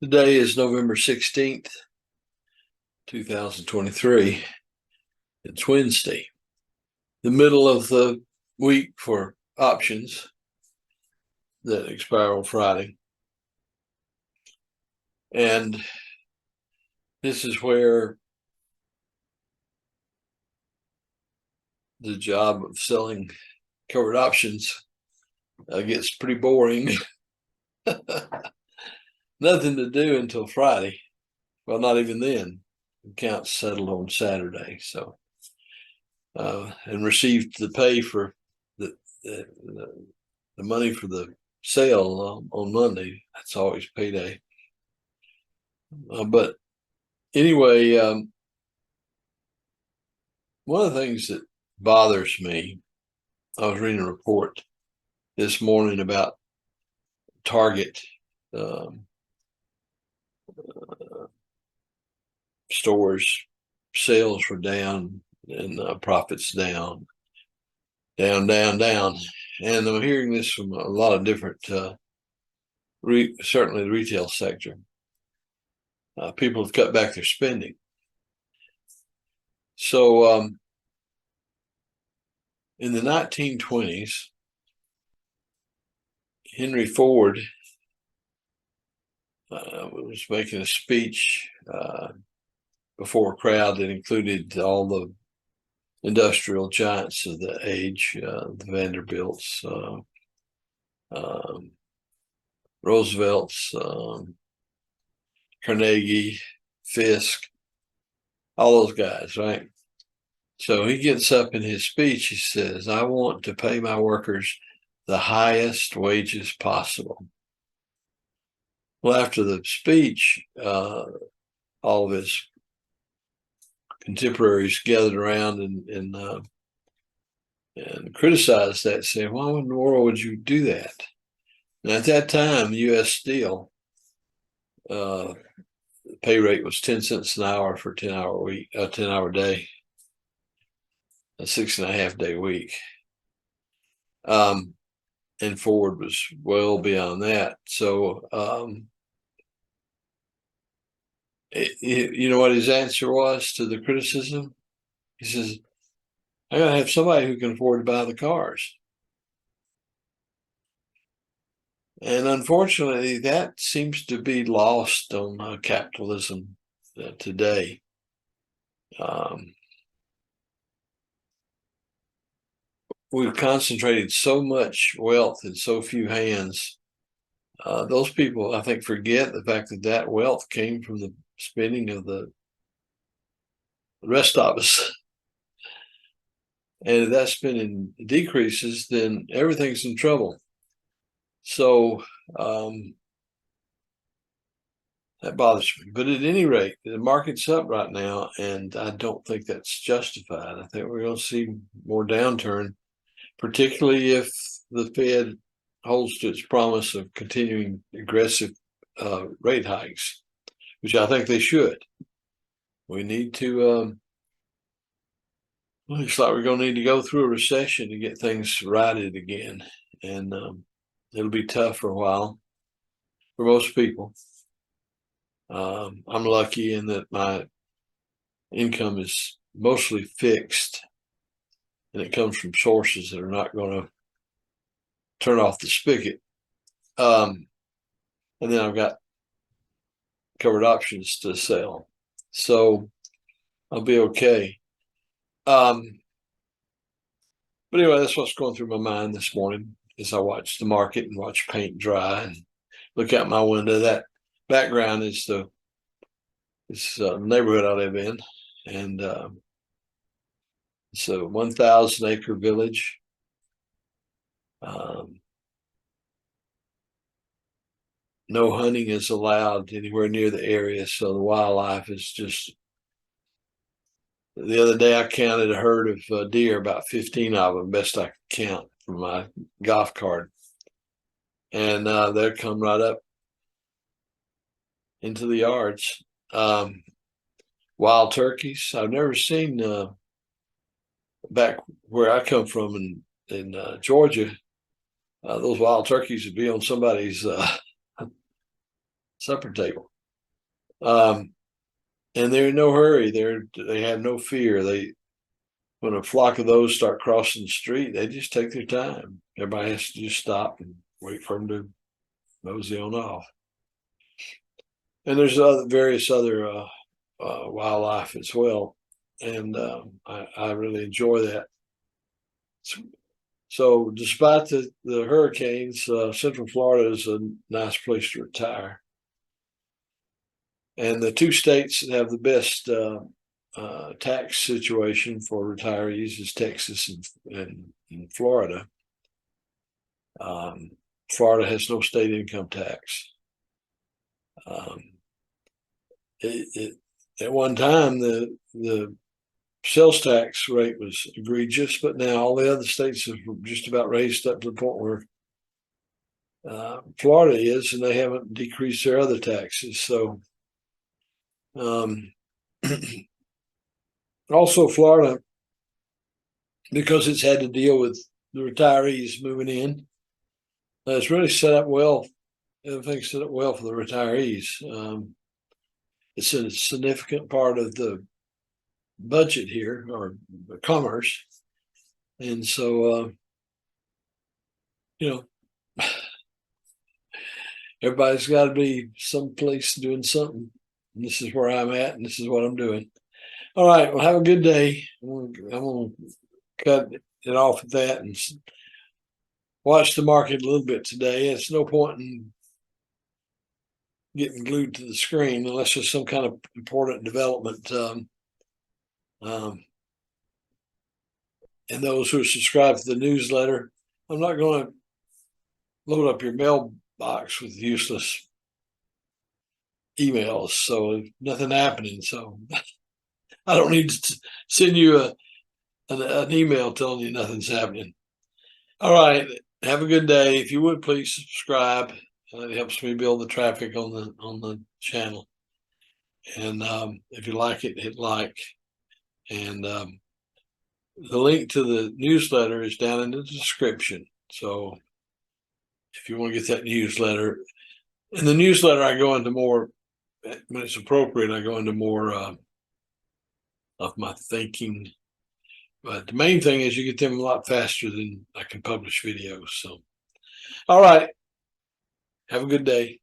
Today is November 16th, 2023. It's Wednesday, the middle of the week for options that expire on Friday. And this is where the job of selling covered options gets pretty boring. Nothing to do until Friday. Well, not even then. Accounts settled on Saturday. So, and received the pay for the money for the sale on Monday. That's always payday. But anyway, one of the things that bothers me, I was reading a report this morning about Target stores. Sales were down and profits down. And I'm hearing this from a lot of different, certainly the retail sector. People have cut back their spending. So in the 1920s, Henry Ford was making a speech before a crowd that included all the industrial giants of the age, the Vanderbilts, Roosevelt's, Carnegie, Fisk, all those guys, right? So he gets up in his speech, he says, I want to pay my workers the highest wages possible. Well, after the speech, all of his contemporaries gathered around and criticized that, saying, why in the world would you do that? And at that time, U.S. Steel, the pay rate was 10 cents an hour for a 10-hour day, a 6.5-day week. And Ford was well beyond that. So, you know what his answer was to the criticism? He says, I gotta have somebody who can afford to buy the cars. And unfortunately, that seems to be lost on capitalism today. We've concentrated so much wealth in so few hands. Those people, I think, forget the fact that that wealth came from the spending of the rest of us. And if that spending decreases, then everything's in trouble. So that bothers me. But at any rate, the market's up right now, and I don't think that's justified. I think we're going to see more downturn, particularly if the Fed holds to its promise of continuing aggressive rate hikes, which I think they should. We need to, looks like we're going to need to go through a recession to get things righted again. And it'll be tough for a while for most people. I'm lucky in that my income is mostly fixed, and it comes from sources that are not going to turn off the spigot. And then I've got covered options to sell. So I'll be okay. But anyway, that's what's going through my mind this morning as I watch the market and watch paint dry and look out my window. That background is the neighborhood I live in, and it's a 1,000-acre village. No hunting is allowed anywhere near the area, so the wildlife is just. The other day I counted a herd of deer, about 15 of them, best I could count from my golf cart. And they'll come right up into the yards. Wild turkeys. I've never seen, back where I come from in Georgia, those wild turkeys would be on somebody's supper table. And they're in no hurry. They have no fear. When a flock of those start crossing the street, they just take their time. Everybody has to just stop and wait for them to mosey on off. And there's various other wildlife as well, and I really enjoy that. So despite the hurricanes, Central Florida is a nice place to retire. And the two states that have the best tax situation for retirees is Texas and Florida. Florida has no state income tax. At one time, the sales tax rate was egregious, but now all the other states have just about raised up to the point where Florida is, and they haven't decreased their other taxes. So, also Florida, because it's had to deal with the retirees moving in, it's really set up well. Everything's set up well for the retirees. It's a significant part of the budget here, or commerce, and so everybody's got to be someplace doing something. And this is where I'm at, and this is what I'm doing. All right, well, have a good day. I'm gonna cut it off at that and watch the market a little bit today. It's no point in getting glued to the screen unless there's some kind of important development. And those who are subscribed to the newsletter, I'm not going to load up your mailbox with useless emails. So nothing happening. So I don't need to send you an email telling you nothing's happening. All right. Have a good day. If you would, please subscribe. It helps me build the traffic on the channel. And if you like it, hit like. And the link to the newsletter is down in the description. So if you want to get that newsletter, in the newsletter, I go into more, when it's appropriate, I go into more of my thinking. But the main thing is you get them a lot faster than I can publish videos. So, all right. Have a good day.